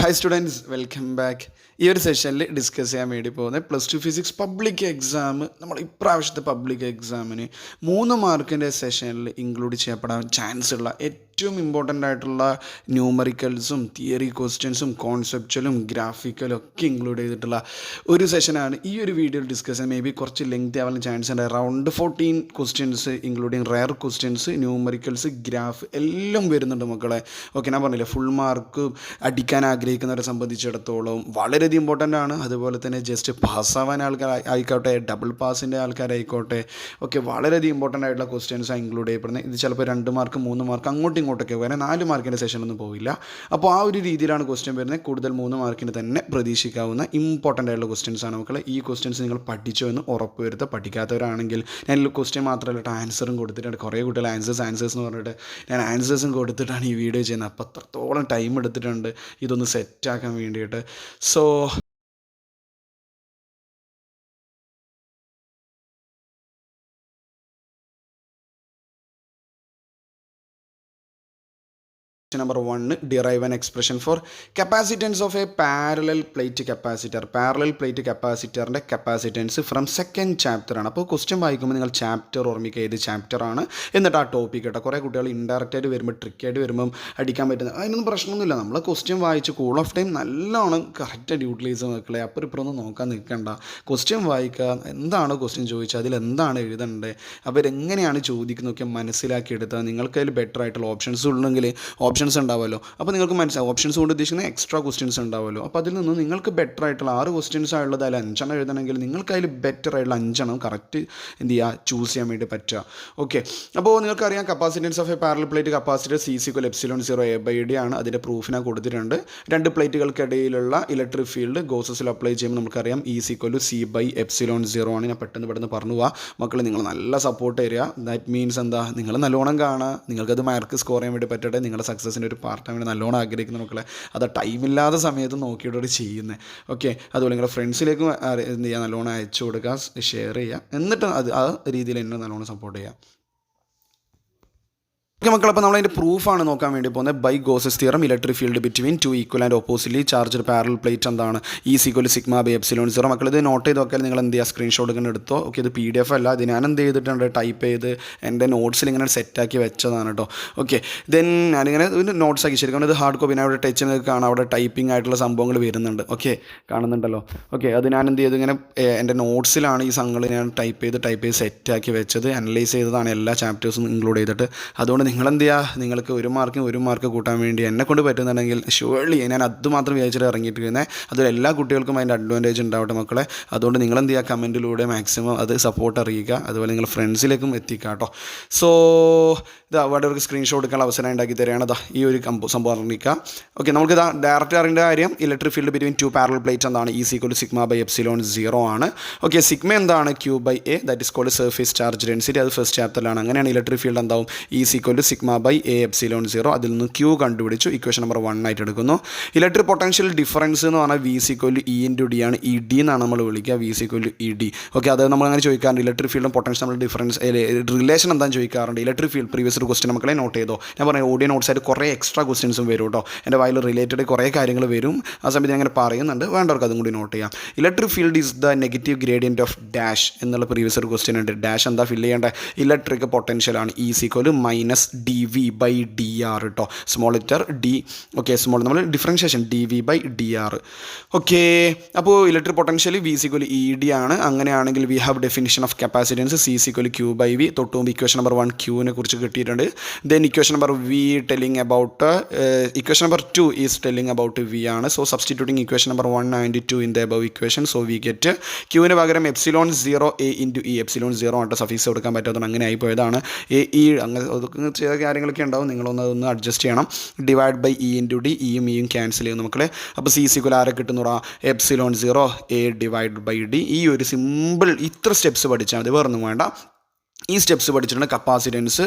Hi students, welcome back. ഈ ഒരു സെഷനിൽ ഡിസ്കസ് ചെയ്യാൻ വേണ്ടി പോകുന്നത് +2 ഫിസിക്സ് പബ്ലിക് എക്സാം. നമ്മൾ ഇപ്രാവശ്യത്തെ പബ്ലിക് എക്സാമിന് 3 മാർക്കിൻ്റെ സെഷനിൽ ഇൻക്ലൂഡ് ചെയ്യപ്പെടാൻ ചാൻസ് ഉള്ള ഏറ്റവും ഇമ്പോർട്ടൻ്റ് ആയിട്ടുള്ള ന്യൂമറിക്കൽസും തിയറി ക്വസ്റ്റ്യൻസും കോൺസെപ്ച്വലും ഗ്രാഫിക്കലും ഒക്കെ ഇൻക്ലൂഡ് ചെയ്തിട്ടുള്ള ഒരു സെഷനാണ് ഈ ഒരു വീഡിയോയിൽ ഡിസ്കസ് ചെയ്യാൻ. മേ ബി കുറച്ച് ലെങ്തി ആവാൻ ചാൻസ് ഉണ്ട്. Around 14 questions including rare questions, numericals, graph എല്ലാം വരുന്നുണ്ട് മക്കളെ. ഓക്കെ, ഞാൻ പറഞ്ഞില്ല, ഫുൾ മാർക്ക് അടിക്കാൻ ആഗ്രഹിക്കുന്നവരെ സംബന്ധിച്ചിടത്തോളം വളരെയധികം ഇമ്പോർട്ടൻ്റ് ആണ്. അതുപോലെ തന്നെ ജസ്റ്റ് പാസ്സാവാൻ ആയിക്കോട്ടെ, ഡബിൾ പാസിൻ്റെ ആൾക്കാരായിക്കോട്ടെ, ഓക്കെ, വളരെയധികം ഇമ്പോർട്ടൻ്റ് ആയിട്ടുള്ള ക്വസ്റ്റ്യൻസാണ് ഇൻക്ലൂഡ് ചെയ്യപ്പെടുന്നത്. ഇത് ചിലപ്പോൾ 2 മാർക്ക് 3 മാർക്ക് അങ്ങോട്ടും ഇങ്ങോട്ടൊക്കെ വരെ 4 മാർക്കിൻ്റെ സെഷനൊന്നും പോവില്ല. അപ്പോൾ ആ ഒരു രീതിയിലാണ് ക്വസ്റ്റ്യൻ വരുന്നത്. കൂടുതൽ 3 മാർക്കിന് തന്നെ പ്രതീക്ഷിക്കാവുന്ന ഇമ്പോർട്ടൻ്റ് ആയിട്ടുള്ള ക്വസ്റ്റ്യൻസ് ആണ് മക്കളെ. ഈ ക്വസ്റ്റ്യൻസ് നിങ്ങൾ പഠിച്ചോ എന്ന് ഉറപ്പ് വരുത്തുക. പഠിക്കാത്തവരാണെങ്കിൽ ഞാൻ ക്വസ്റ്റ്യൻ മാത്രമല്ല ആൻസറും കൊടുത്തിട്ടുണ്ട്. കുറേ കുട്ടികൾ ആൻസേഴ്സ് എന്ന് പറഞ്ഞിട്ട് ഞാൻ ആൻസേഴ്സും കൊടുത്തിട്ടാണ് ഈ വീഡിയോ ചെയ്യുന്നത്. അപ്പോൾ അത്രത്തോളം ടൈം എടുത്തിട്ടുണ്ട് ഇതൊന്ന് സെറ്റാക്കാൻ വേണ്ടിയിട്ട്. So number 1, derive an expression for capacitance of a parallel plate capacitor. Parallel plate കപ്പാസിറ്ററിൻ്റെ കപ്പാസിറ്റൻസ് ഫ്രം സെക്കൻഡ് ചാപ്റ്റർ ആണ്. അപ്പോൾ ക്വസ്റ്റ്യൻ വായിക്കുമ്പോൾ നിങ്ങൾ ചാപ്റ്റർ ഓർമ്മിക്കുക, ഏത് ചാപ്റ്റർ ആണ്, എന്നിട്ട് ആ ടോപ്പിക് കേട്ടോ. കുറേ കുട്ടികൾ ഇൻഡയറക്റ്റ് ആയിട്ട് വരുമ്പോൾ ട്രിക്കായിട്ട് വരുമ്പം അടിക്കാൻ പറ്റുന്നത്, അതിനൊന്നും പ്രശ്നമൊന്നുമില്ല. നമ്മൾ ക്വസ്റ്റ്യൻ വായിച്ച് കൂൾ ഓഫ് ടൈം നല്ലോണം കറക്റ്റായിട്ട് യൂട്ടിലൈസ് മക്കളെ. അപ്പോൾ ഇപ്പറൊന്നും നോക്കാൻ നിൽക്കണ്ട. ക്വസ്റ്റ്യൻ വായിക്കുക, എന്താണ് ക്വസ്റ്റ്യൻ ചോദിച്ചാൽ അതിൽ എന്താണ് എഴുതേണ്ടത്, അവരെങ്ങനെയാണ് ചോദിക്കുന്നതൊക്കെ മനസ്സിലാക്കി എടുത്താൽ നിങ്ങൾക്ക് അതിൽ ബെറ്റർ ആയിട്ടുള്ള ഓപ്ഷൻസ് ഉണ്ടെങ്കിൽ ഓപ്ഷൻസ് ഉണ്ടാവുമല്ലോ. അപ്പോൾ നിങ്ങൾക്ക് മനസ്സിലാവും ഓപ്ഷൻസ് കൊണ്ട് ഉദ്ദേശിക്കുന്ന എക്സ്ട്രാ ക്വസ്റ്റ്യൻസ് ഉണ്ടാവുമല്ലോ. അപ്പോൾ അതിൽ നിന്ന് നിങ്ങൾക്ക് ബെറ്റർ ആയിട്ടുള്ള 6 ക്വസ്റ്റ്യൻസ് ആയുള്ളത് അതിൽ 5 എഴുതണമെങ്കിൽ നിങ്ങൾക്ക് അതിൽ ബെറ്റർ ആയിട്ടുള്ള 5 കറക്റ്റ് എന്ത് ചെയ്യുക, ചൂസ് ചെയ്യാൻ വേണ്ടി പറ്റുക. ഓക്കെ, അപ്പോൾ നിങ്ങൾക്കറിയാം capacitance of A parallel plate capacitor C=ε0 A/d ആണ്. അതിൻ്റെ പ്രൂഫിനെ കൊടുത്തിട്ടുണ്ട്. 2 പ്ലേറ്റുകൾക്കിടയിലുള്ള ഇലക്ട്രിക് ഫീൽഡ് ഗോസസിൽ അപ്ലൈ ചെയ്യുമ്പോൾ നമുക്കറിയാം E=C/ε0 ആണ്. ഞാൻ പെട്ടെന്ന് പറഞ്ഞു പോവാം മക്കൾ. നിങ്ങൾ നല്ല സപ്പോർട്ട് തരിക. ദാറ്റ് മീൻസ് എന്താ, നിങ്ങൾ നല്ലോണം കാണുക, നിങ്ങൾക്കത് മാർക്ക് സ്കോർ ചെയ്യാൻ വേണ്ടി പറ്റട്ടെ. നിങ്ങളുടെ സക്സസിൻ്റെ ഒരു പാർട്ട് ടൈമിന് നല്ലോണം ആഗ്രഹിക്കുന്ന മക്കളെ, അത് ടൈമില്ലാത്ത സമയത്ത് നോക്കിയിട്ടോട് ചെയ്യുന്നത്. ഓക്കെ, അതുപോലെ നിങ്ങളുടെ ഫ്രണ്ട്സിലേക്കും എന്ത് ചെയ്യുക, നല്ലോണം അയച്ചു കൊടുക്കുക, ഷെയർ ചെയ്യുക, എന്നിട്ട് അത് ആ രീതിയിൽ എന്നെ നല്ലോണം സപ്പോർട്ട് ചെയ്യുക. ഓക്കെ മക്കൾ, അപ്പോൾ നമ്മളതിൻ്റെ പ്രൂഫാണ് നോക്കാൻ വേണ്ടി പോകുന്നത്. By Gauss's theorem electric field between 2 equal and oppositely charged parallel plate എന്താണ് E=σ/ε0. മക്കൾ ഇത് നോട്ട് ചെയ്ത് നോക്കിയാൽ നിങ്ങൾ എന്ത് ചെയ്യുക, സ്ക്രീൻഷോട്ട് ഇങ്ങനെ എടുത്തോ. ഓക്കെ, ഇത് PDF അല്ല, ഇത് ഞാൻ എന്ത് ചെയ്തിട്ടുണ്ട്, ടൈപ്പ് ചെയ്ത് എൻ്റെ നോട്ട്സിൽ ഇങ്ങനെ സെറ്റാക്കി വെച്ചതാണ് കേട്ടോ. ഓക്കെ, ദെൻ ഞാനിങ്ങനെ ഒരു നോട്ട്സ് ആക്കി ശരിക്കും ഇത് ഹാർഡ് കോപ്പി. ഞാൻ അവിടെ ടച്ച് ചെയ്ത് കാണാം, അവിടെ ടൈപ്പിംഗ് ആയിട്ടുള്ള സംഭവങ്ങൾ വരുന്നുണ്ട്. ഓക്കെ, കാണുന്നുണ്ടല്ലോ. ഓക്കെ, അത് ഞാൻ എന്ത് ചെയ്തു, ഇങ്ങനെ എൻ്റെ നോട്ട്സിലാണ് ഈ സംഘങ്ങൾ ഞാൻ ടൈപ്പ് ചെയ്ത് സെറ്റാക്കി വെച്ചത്. അനലൈസ് ചെയ്തതാണ് എല്ലാ ചാപ്റ്റേഴ്സും ഇൻക്ലൂഡ് ചെയ്തിട്ട്. അതുകൊണ്ട് നിങ്ങളെന്ത് ചെയ്യുക, നിങ്ങൾക്ക് 1 മാർക്ക് കൂട്ടാൻ വേണ്ടി എന്നെ കൊണ്ട് പറ്റുന്നുണ്ടെങ്കിൽ ഷുവർലി ഞാൻ അതുമാത്രം വിചാരിച്ചിട്ട് ഇറങ്ങിയിട്ടിരുന്നത്. അതിൽ എല്ലാ കുട്ടികൾക്കും അതിൻ്റെ അഡ്വാൻറ്റേജ് ഉണ്ടാവട്ടെ മക്കളെ. അതുകൊണ്ട് നിങ്ങളെന്ത് ചെയ്യുക, കമൻറ്റിലൂടെ മാക്സിമം അത് സപ്പോർട്ട് അറിയിക്കുക. അതുപോലെ നിങ്ങൾ ഫ്രണ്ട്സിലേക്കും എത്തിക്കുക കേട്ടോ. സോ ഇതാ അവിടെ ഒരു സ്ക്രീൻഷോട്ട് എടുക്കാൻ അവസരം ഉണ്ടാക്കി തരികയാണ്. ഇതാ ഈ ഒരു സംഭവം അറിയിക്കുക. ഓക്കെ, നമുക്ക് ഇതാ ഡയറക്റ്റ് അറിയേണ്ട കാര്യം, electric field between 2 parallel plates എന്താണ്, E=σ/ε0 ആണ്. ഓക്കെ, സിഗ്മ എന്താണ്, Q/A, that is called surface charge density. അത് ഫസ്റ്റ് ചാപ്റ്ററിലാണ്. അങ്ങനെയാണ് ഇലക്ട്രിക് ഫീൽഡ് എന്താവും, E=σ/A/ε0. അതിൽ നിന്ന് Q കണ്ടുപിടിച്ചു. ഇക്വേഷൻ നമ്പർ 1 ആയിട്ട് എടുക്കുന്നു. ഇലക്ട്രിക് പൊട്ടൻഷ്യൽ ഡിഫറൻസ് എന്ന് പറഞ്ഞാൽ V=E/d ആണ്. ED എന്നാണ് നമ്മൾ വിളിക്കുക, V=ED. ഓക്കെ, അത് നമ്മൾ അങ്ങനെ ചോദിക്കാറുണ്ട്. ഇലക്ട്രിക് ഫീൽഡും പൊട്ടൻഷ്യൽ നമ്മൾ ഡിഫറൻസ് റിലേഷൻ എന്താണെന്ന് ചോദിക്കാറുണ്ട്. ഇലക്ട്രിക് ഫീൽഡ് പ്രീവിയസ് ഒരു ക്വസ്റ്റ്യൻ മക്കളെ നോട്ട് ചെയ്തോ. ഞാൻ പറഞ്ഞ ഓഡിയോ നോട്ട്സായിട്ട് കുറേ എക്സ്ട്രാ ക്വസ്റ്റ്യൻസും വരും കേട്ടോ. എൻ്റെ വായിൽ റിലേറ്റഡ് കുറേ കാര്യങ്ങൾ വരും. ആ സമയത്ത് ഞാൻ അങ്ങനെ പറയുന്നുണ്ട്, വേണ്ടവർക്ക് അതും കൂടി നോട്ട് ചെയ്യാം. Electric field is the negative gradient of dash എന്നുള്ള പ്രീവിയസ് ഒരു ക്വസ്റ്റ്യൻ ഉണ്ട്. ഡാഷ് എന്താ ഫില്ല് ചെയ്യേണ്ടത്, ഇലക്ട്രിക് പൊട്ടൻഷ്യലാണ്. E=-dV/dr കേട്ടോ. Small letter D. Okay, small നമ്മൾ ഡിഫറൻഷിയേഷൻ dV/dr. ഓക്കെ, അപ്പോൾ ഇലക്ട്രിക് പൊട്ടൻഷ്യൽ V=ED ആണ്. അങ്ങനെയാണെങ്കിൽ we have definition of capacitance C=Q/V. തൊട്ട് മുമ്പ് ഇക്വേഷൻ നമ്പർ 1 Qനെ കുറിച്ച് കിട്ടിയിട്ടുണ്ട്. Then equation number equation number 2 is telling about V ആണ്. So substituting equation number 1 and 2 in the above equation. So we get Qന് പകരം ε0 A × E. ε0 ആയിട്ട് സഫീക്സ് കൊടുക്കാൻ പറ്റാത്തതുകൊണ്ട് അങ്ങനെ ആയിപ്പോയതാണ്. AE അങ്ങനെ ചില കാര്യങ്ങളൊക്കെ ഉണ്ടാവും, നിങ്ങളൊന്ന് അഡ്ജസ്റ്റ് ചെയ്യണം. ഡിവൈഡ്/E × D, ഇയും ഇയും ക്യാൻസൽ ചെയ്യുന്നു മക്കളെ. അപ്പോൾ C= ആരെ കിട്ടുന്നൂടാ, ε0 A/d. ഈ ഒരു സിമ്പിൾ ഇത്ര സ്റ്റെപ്സ് പഠിച്ചാൽ മതി, വേറൊന്നും വേണ്ട. ഈ സ്റ്റെപ്സ് പഠിച്ചിട്ടുണ്ട്. Capacitance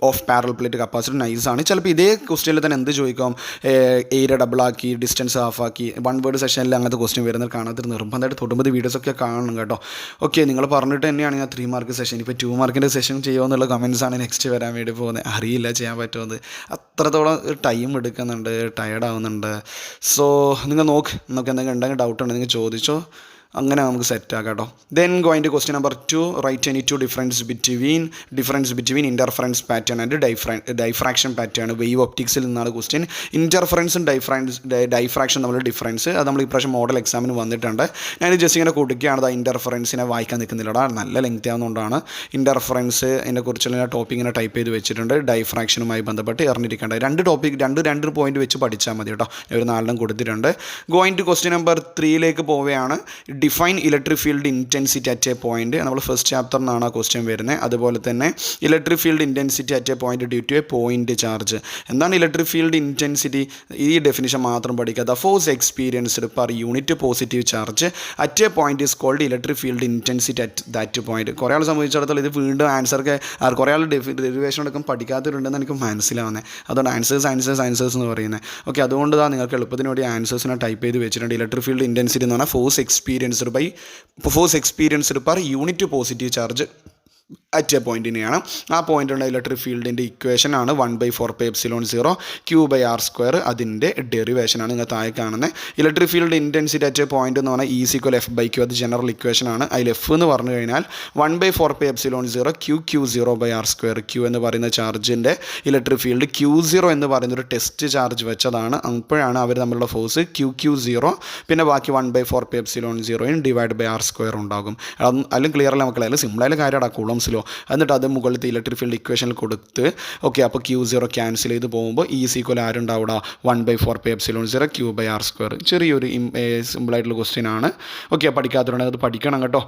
of parallel plate capacitor നൈസാണ്. ചിലപ്പോൾ ഇതേ ക്വസ്റ്റ്യനിൽ തന്നെ എന്ത് ചോദിക്കും, ഏരിയ ഡബിളാക്കി ഡിസ്റ്റൻസ് ഹാഫാക്കി 1 വേർഡ് സെഷനിൽ അങ്ങനത്തെ ക്വസ്റ്റ്യൻ വരുന്നത് കാണാത്ത നിർബന്ധമായിട്ട് 90 വീഡിയോസൊക്കെ കാണണം കേട്ടോ. ഓക്കെ, നിങ്ങൾ പറഞ്ഞിട്ട് തന്നെയാണ് ഞാൻ 3 മാർക്ക് സെഷൻ, ഇപ്പോൾ 2 മാർക്കിൻ്റെ സെഷൻ ചെയ്യുമെന്നുള്ള കമൻസാണ് നെക്സ്റ്റ് വരാൻ വേണ്ടി പോകുന്നത്. അറിയില്ല ചെയ്യാൻ പറ്റുമെന്ന്, അത്രത്തോളം ടൈം എടുക്കുന്നുണ്ട്, ടയർഡാവുന്നുണ്ട്. സോ നിങ്ങൾ നമുക്ക് എന്തെങ്കിലും ഉണ്ടെങ്കിൽ ഡൗട്ട് ഉണ്ടെങ്കിൽ നിങ്ങൾ ചോദിച്ചോ, അങ്ങനെ നമുക്ക് സെറ്റ് ആക്കാം കേട്ടോ. Then going to question number 2, write any 2 difference between interference pattern and diffraction pattern. Wave ഒപ്റ്റിക്സിൽ നിന്നാണ് ക്വസ്റ്റ്യൻ. ഇൻ്റർഫറൻസും ഡൈഫ്രാക്ഷൻ തമ്മിലുള്ള ഡിഫറൻസ് അത് നമ്മൾ ഇപ്രാവശ്യം മോഡൽ എക്സാമിന് വന്നിട്ടുണ്ട്. ഞാൻ ജസ്റ്റ് ഇങ്ങനെ കൊടുക്കുകയാണ്. അത് ഇൻ്റർഫറൻസിനെ വായിക്കാൻ നിൽക്കുന്നില്ലടാ, നല്ല ലെങ്ത് ആവുന്നതുകൊണ്ടാണ്. ഇൻ്റർഫറൻസ് ഇതിനെക്കുറിച്ചുള്ള ടോപ്പിക് ഇങ്ങനെ ടൈപ്പ് ചെയ്ത് വെച്ചിട്ടുണ്ട്. ഡൈഫ്രാക്ഷനുമായി ബന്ധപ്പെട്ട് അറിഞ്ഞിരിക്കേണ്ട 2 ടോപ്പിക്, രണ്ട് പോയിന്റ് വെച്ച് പഠിച്ചാൽ മതി കേട്ടോ. ഒരു 4 കൊടുത്തിട്ടുണ്ട്. ഗോയിങ് ടു ക്വസ്റ്റ്യൻ നമ്പർ 3ലേക്ക് പോവുകയാണ്. Define electric field intensity at a point. നമ്മൾ ഫസ്റ്റ് ചാപ്റ്ററിനാണ് ആ ക്വസ്റ്റ്യൻ വരുന്നത്. അതുപോലെ തന്നെ electric field intensity at a point due to a point charge. എന്താണ് ഇലക്ട്രിക് ഫീൽഡ് ഇൻറ്റൻസിറ്റി? ഈ ഡെഫിനിഷൻ മാത്രം പഠിക്കുക. The force experienced per unit positive charge at a point is called electric field intensity at that point. കുറേ ആൾ സംബന്ധിച്ചിടത്തോളം ഇത് വീണ്ടും ആൻസർക്ക് കുറേ ആൾ ഡെറിവേഷൻ എടുക്കാൻ പഠിക്കാത്തവരുണ്ടെന്ന് എനിക്ക് മനസ്സിലാവുന്നത്. അതുകൊണ്ട് ആൻസേഴ്സ് എന്ന് പറയുന്നത്. ഓക്കെ, അതുകൊണ്ട് നിങ്ങൾക്ക് എളുപ്പത്തിന് വേണ്ടി ആൻസേഴ്സിനെ ടൈപ്പ് ചെയ്ത് വെച്ചിട്ടുണ്ട്. ഇലക്ട്രിക് ഫീൽഡ് ഇൻറ്റൻസിറ്റി എന്ന് പറഞ്ഞാൽ force experienced per unit positive charge at a പോയിന്റിനെയാണ്. ആ പോയിന്റുള്ള ഇലക്ട്രിക് ഫീൽഡിൻ്റെ ഇക്വേഷൻ ആണ് 1/4πε0 Q/r². അതിൻ്റെ ഡെറിവേഷനാണ് നിങ്ങൾ താഴെ കാണുന്നത്. Electric field intensity at a point എന്ന് പറഞ്ഞാൽ E=F/Q. അത് ജനറൽ ഇക്വേഷൻ ആണ്. അതിൽ എഫ് എന്ന് പറഞ്ഞു കഴിഞ്ഞാൽ 1/4πε0 Q/r². Q എന്ന് പറയുന്ന ചാർജിൻ്റെ ഇലക്ട്രിക് ഫീൽഡ്, Q0 എന്ന് പറയുന്ന ഒരു ടെസ്റ്റ് ചാർജ് വെച്ചതാണ്. അപ്പോഴാണ് അവർ തമ്മിലുള്ള ഫോഴ്സ് Q0, പിന്നെ ബാക്കി 1/4πε0 /r² ഉണ്ടാകും. അല്ലെങ്കിൽ ക്ലിയർ അല്ല മക്കളെ, അതിൽ സിമ്പിളായ കാര്യമാണ് കൂളംസിലോ. എന്നിട്ട് അത് മുകളിലത്തെ ഇലക്ട്രിക് ഫീൽഡ് ഇക്വേഷനിൽ കൊടുത്ത് ഓക്കെ, അപ്പോൾ Q0 ക്യാൻസൽ ചെയ്ത് പോകുമ്പോൾ E= ആരുണ്ടാവുക 1/4πε0 Q/r². ചെറിയൊരു സിമ്പിളായിട്ടുള്ള ക്വസ്റ്റ്യൻ ആണ്. ഓക്കെ, പഠിക്കാത്തതുകൊണ്ട് അത് പഠിക്കണം കേട്ടോ.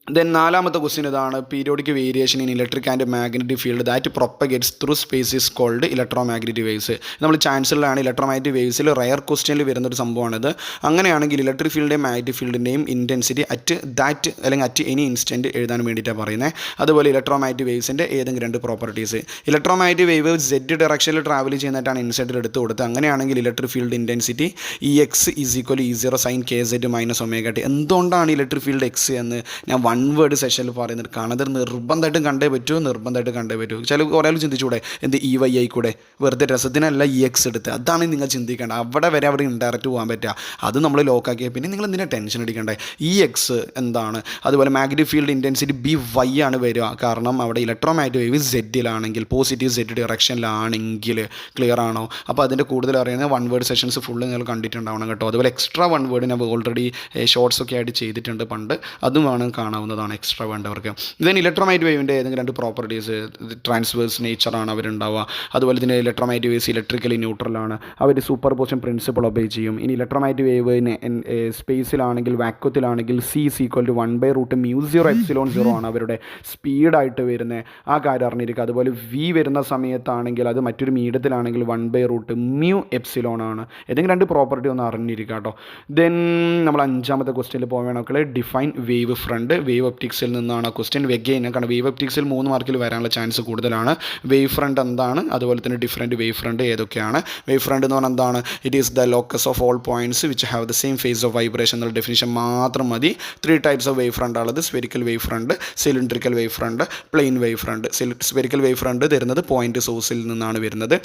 ദെൻ 4ാമത്തെ ക്വസ്റ്റ്യൻ ഇതാണ്. Periodic variation in electric and magnetic field that propagates through space is called electromagnetic waves. നമ്മൾ ചാൻസലിലാണ് ഇലക്ട്രോമാഗ്നറ്റിക് വേവ്സിൽ റയർ ക്വസ്റ്റ്യനിൽ വരുന്നൊരു സംഭവമാണിത്. അങ്ങനെയാണെങ്കിൽ ഇലക്ട്രിക് ഫീൽഡിൻ്റെയും മാഗ്നറ്റിക് ഫീൽഡിൻ്റെയും ഇൻറ്റൻസിറ്റി അറ്റ് എനി ഇൻസ്റ്റൻറ്റ് എഴുതാൻ വേണ്ടിയിട്ടാണ് പറയുന്നത്. അതുപോലെ ഇലക്ട്രോമാഗ്നറ്റിക് വേവ്സിൻ്റെ ഏതെങ്കിലും 2 പ്രോപ്പർട്ടീസ്. ഇലക്ട്രോമാഗ്നറ്റിക് വേവ് Z ഡയറക്ഷനിൽ ട്രാവൽ ചെയ്യുന്നതായിട്ടാണ് ഇൻസൈഡിൽ എടുത്ത് കൊടുത്തത്. അങ്ങനെയാണെങ്കിൽ electric field intensity EX = E0 sin kz - ωt. എന്തുകൊണ്ടാണ് ഇലക്ട്രിക് ഫീൽഡ് എക്സ് എന്ന് ഞാൻ 1 വേർഡ് സെഷനിൽ പറയുന്നത്. കാണാതെ നിർബന്ധമായിട്ടും കണ്ടേ പറ്റൂ. ചില കുറേ ആൾ ചിന്തിച്ചൂടെ എന്ത് EY ആയിക്കൂടെ, വെറുതെ രസത്തിനല്ല EX എടുത്ത്. അതാണ് നിങ്ങൾ ചിന്തിക്കേണ്ടത്. അവിടെ വരെ ഇൻഡയറക്റ്റ് പോകാൻ പറ്റുക. അത് നമ്മൾ ലോക്കാക്കിയാൽ പിന്നെ നിങ്ങൾ എന്തിനാ ടെൻഷൻ അടിക്കണ്ടേ. EX എന്താണ്? അതുപോലെ മാഗ്നറ്റിക് ഫീൽഡ് ഇൻറ്റൻസിറ്റി BY ആണ് വരിക. കാരണം അവിടെ ഇലക്ട്രോമാഗ്നറ്റിക് വേവ് Z-ലാണ്, പോസിറ്റീവ് Z ഡയറക്ഷനിലാണെങ്കിൽ. ക്ലിയർ ആണോ? അപ്പോൾ അതിൻ്റെ കൂടുതൽ അറിയുന്നത് 1 വേർഡ് സെഷൻസ് ഫുള്ള് നിങ്ങൾ കണ്ടിട്ടുണ്ടാവണം കേട്ടോ. അതുപോലെ എക്സ്ട്രാ 1 വേർഡ് ഞാൻ ഓൾറെഡി ഷോർട്സൊക്കെ ആയിട്ട് ചെയ്തിട്ടുണ്ട് പണ്ട്. അതും വേണം കാണാവുന്നതാണ് എക്സ്ട്രാ വേണ്ടവർക്ക്. ദെൻ ഇലക്ട്രോമാഗ്നറ്റിക് വേവിൻ്റെ ഏതെങ്കിലും 2 പ്രോപ്പർട്ടീസ്. ട്രാൻസ്വേഴ്സ് നേച്ചറാണ് അവരുണ്ടാവുക. അതുപോലെ തന്നെ ഇലക്ട്രോമാഗ്നറ്റിക് വേവ്സ് ഇലക്ട്രിക്കലി ന്യൂട്രലാണ്. അവർ സൂപ്പർ പൊസിഷൻ പ്രിൻസിപ്പിൾ ഒബേ ചെയ്യും. ഇനി ഇലക്ട്രോമാഗ്നറ്റിക് വേവിന് സ്പേസിലാണെങ്കിൽ, വാക്വത്തിലാണെങ്കിൽ C = 1/√μ0ε0 ആണ് അവരുടെ സ്പീഡായിട്ട് വരുന്നത്. ആ കാര്യം അറിഞ്ഞിരിക്കുക. അതുപോലെ V വരുന്ന സമയത്താണെങ്കിൽ അത് മറ്റൊരു മീഡിയത്തിലാണെങ്കിൽ 1/√με ആണ്. ഏതെങ്കിലും 2 പ്രോപ്പർട്ടി ഒന്ന് അറിഞ്ഞിരിക്കുക കേട്ടോ. ദെൻ നമ്മൾ 5ാമത്തെ ക്വസ്റ്റ്യനിൽ പോവുകയാണെങ്കിൽ ഡിഫൈൻ വേവ് ഫ്രണ്ട്. വേവ് ഒപ്റ്റിക്സിൽ നിന്നാണ് ആ ക്വസ്റ്റ്യൻ. വെഗെയിൻ കാരണം വേവ് ഒപ്റ്റിക്സിൽ 3 മാർക്കിൽ വരാനുള്ള ചാൻസ് കൂടുതലാണ്. വേവ് ഫ്രണ്ട് എന്താണ്, അതുപോലെ തന്നെ ഡിഫറെൻറ്റ് വേവ് ഫ്രണ്ട് ഏതൊക്കെയാണ്. വേവ് ഫ്രണ്ട് എന്ന് പറഞ്ഞാൽ എന്താണ്? It is the locus of all points which have the same phase of vibration എന്നുള്ള ഡെഫിനിഷൻ മാത്രം മതി. 3 ടൈപ്സ് ഓഫ് വേവ് ഫ്രണ്ട് ഉള്ളത്. Spherical wave front, cylindrical wave front, plane wave front. Spherical wave front തരുന്നത് point സോഴ്സിൽ നിന്നാണ് വരുന്നത്.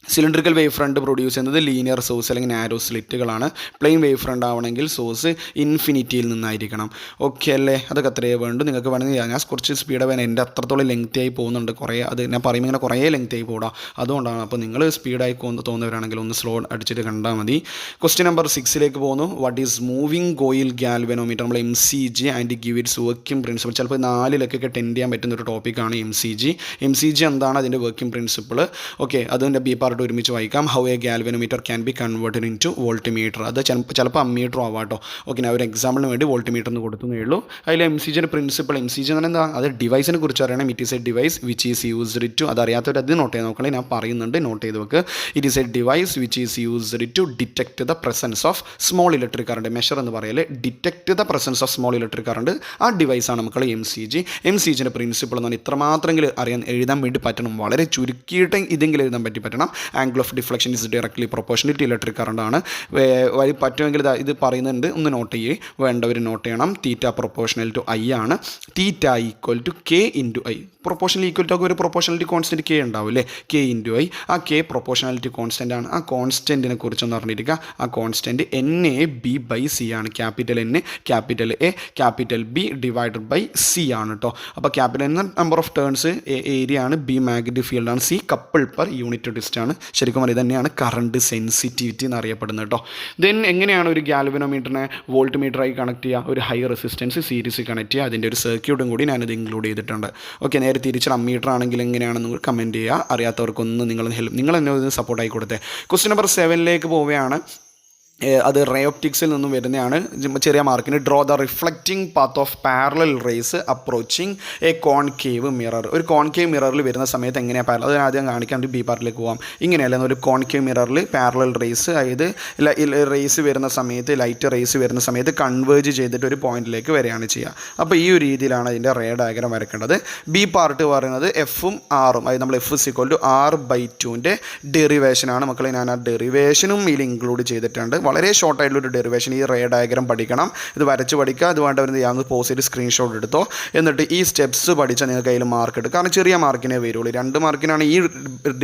Cylindrical wave front produce ചെയ്യുന്നത് linear source അല്ലെങ്കിൽ നാരോ സ്ലിറ്റുകളാണ്. പ്ലെയിൻ വേവ് ഫ്രണ്ട് ആവണമെങ്കിൽ സോഴ്സ് ഇൻഫിനിറ്റിയിൽ നിന്നായിരിക്കണം. ഓക്കെ അല്ലേ? അതൊക്കെ അത്രയേ വേണ്ടു. നിങ്ങൾക്ക് വേണമെങ്കിൽ ഞാൻ കുറച്ച് സ്പീഡ് വേണം, എൻ്റെ അത്രത്തോളം ലെങ്തി ആയി പോകുന്നുണ്ട്. കുറേ അത് ഞാൻ പറയുമ്പോൾ ഇങ്ങനെ കുറേ ലെങ്തി ആയി പോടാം. അതുകൊണ്ടാണ്. അപ്പോൾ നിങ്ങൾ സ്പീഡായി തോന്നുന്നവരാണെങ്കിൽ ഒന്ന് സ്ലോ അടിച്ചിട്ട് കണ്ടാൽ മതി. ക്വസ്റ്റ്യൻ നമ്പർ 6ലേക്ക് പോകുന്നു. What is moving coil galvanometer? നമ്മൾ MCG and give it's working principle. ചിലപ്പോൾ 4 ടെൻഡ് ചെയ്യാൻ പറ്റുന്ന ഒരു ടോപ്പിക്കാണ് MCG. MCG എന്താണ്? അതിൻ്റെ വർക്കിംഗ് പ്രിൻസിപ്പിൾ. ഓക്കെ, അതിൻ്റെ B പാർട്ട് പാർട്ട് ഒരുമിച്ച് വായിക്കാം. How a galvanometer can be converted into voltmeter. അത് ചിലപ്പോൾ അമ്മീറ്റർ ആവാം കേട്ടോ. ഓക്കെ, ഞാൻ ഒരു എക്സാമ്പിളിന് വേണ്ടി വോൾട്ട്മീറ്റർ എന്ന് കൊടുത്തേ ഉള്ളൂ. അതിൽ MCGൻ്റെ പ്രിൻസിപ്പിൾ, MCG എന്ന് പറഞ്ഞാൽ എന്താ, അത് ഡിവൈസിനെ കുറിച്ച് അറിയണം. It is a device which is used to, അത് അറിയാത്തവർ അത് നോട്ട് ചെയ്ത് നോക്കണേ, ഞാൻ പറയുന്നുണ്ട്, നോട്ട് ചെയ്ത് വെക്ക്. It is a device which is used to detect the presence of small electric current. Measure എന്ന് പറയല് detect the presence of small electric current. ആ ഡിവൈസാണ് മക്കളെ MCG. MCGൻ്റെ പ്രിൻസിപ്പിൾ എന്ന് പറഞ്ഞാൽ ഇത്രമാത്രമെങ്കിലും എഴുതാൻ വേണ്ടി പറ്റണം. വളരെ ചുരുക്കിയിട്ട് ഇതെങ്കിലും എഴുതാൻ പറ്റണം. Angle of deflection is directly proportional to electric current ആണ്. പറ്റുമെങ്കിൽ ഇത് പറയുന്നുണ്ട്, ഒന്ന് നോട്ട് ചെയ്യേ, വേണ്ടവർ നോട്ട് ചെയ്യണം. തീറ്റ പ്രൊപ്പോർഷണൽ ടു I ആണ്. Theta equal to K into I. Proportional equal to ഒരു പ്രൊപ്പോർഷനാലിറ്റി കോൺസ്റ്റൻറ്റ് K ഉണ്ടാവും അല്ലേ, K ഇൻറ്റു I. ആ K പ്രൊപ്പോർഷണാലിറ്റി കോൺസ്റ്റൻ്റ് ആണ്. ആ കോൺസ്റ്റൻറ്റിനെ കുറിച്ചൊന്ന് പറഞ്ഞിരിക്കുക. ആ കോൺസ്റ്റൻറ്റ് NAB/C ആണ്. Capital N capital A capital B divided by C ആണ് കേട്ടോ. അപ്പോൾ capital N number of turns, area ആണ്, B മാഗ്നറ്റിക് ഫീൽഡ് ആണ്, C couple per unit distance ആണ്. ശരിക്കും ഇത് തന്നെയാണ് കറണ്ട് സെൻസിറ്റിവിറ്റി എന്നറിയപ്പെടുന്നത് കേട്ടോ. ദെൻ എങ്ങനെയാണ് ഒരു ഗാൽവനോമീറ്ററിനെ വോൾട്ട് മീറ്ററായി കണക്ട് ചെയ്യുക? ഒരു ഹൈ റെസിസ്റ്റൻസ് സീരീസ് കണക്ട് ചെയ്യുക. അതിൻ്റെ ഒരു സർക്യൂട്ടും കൂടി ഞാനത് ഇൻക്ലൂഡ് ചെയ്തിട്ടുണ്ട്. ഓക്കെ, നേരെ തിരിച്ച് അമ്മീറ്റർ ആണെങ്കിൽ എങ്ങനെയാണെന്ന് നിങ്ങൾ കമൻറ്റ് ചെയ്യുക. അറിയാത്തവർക്കൊന്ന് നിങ്ങൾ എന്നെ ഒന്ന് സപ്പോർട്ടായി കൊടുത്തേ. ക്വസ്റ്റ്യൻ നമ്പർ 7 പോവുകയാണ്. അത് റേ ഓപ്റ്റിക്സിൽ നിന്നും വരുന്നതാണ്. ചെറിയ മാർക്കിന് draw the reflecting path of parallel raise approaching A concave mirror. ഒരു കോൺകേവ് മിററിൽ വരുന്ന സമയത്ത് എങ്ങനെയാണ് പാരലൽ, അത് ആദ്യം കാണിക്കാണ്ട് B പാർട്ടിലേക്ക് പോകാം. ഇങ്ങനെയല്ല, ഒരു കോൺകേവ് മിററിൽ പാരലൽ റേസ്, അതായത് റേസ് വരുന്ന സമയത്ത്, ലൈറ്റ് റേസ് വരുന്ന സമയത്ത് കൺവേർജ് ചെയ്തിട്ട് ഒരു പോയിന്റിലേക്ക് വരികയാണ് ചെയ്യുക. അപ്പോൾ ഈ ഒരു രീതിയിലാണ് അതിൻ്റെ റേ ഡയഗ്രാം വരയ്ക്കേണ്ടത്. B പാർട്ട് പറയുന്നത് Fഉം Rഉം, അതായത് നമ്മൾ F = R/2ൻ്റെ ഡെറിവേഷനാണ് മക്കളെ. ഞാൻ ആ ഡെറിവേഷനും ഇതിൽ ഇൻക്ലൂഡ് ചെയ്തിട്ടുണ്ട്. വളരെ ഷോർട്ടായിട്ടുള്ളൊരു ഡെറിവേഷൻ. ഈ റേ ഡയഗ്രാം പഠിക്കണം, ഇത് വരച്ച് പഠിക്കുക. അത് വേണ്ടവർ ഞാൻ പോസ്റ്റ് ചെയ്ത് സ്ക്രീൻഷോട്ട് എടുത്തോ. എന്നിട്ട് ഈ സ്റ്റെപ്സ് പഠിച്ചാൽ നിങ്ങൾക്ക് അതിൽ മാർക്ക് എടുക്കും. കാരണം ചെറിയ മാർക്കിനേ വരുള്ളൂ. 2 മാർക്കിനാണ് ഈ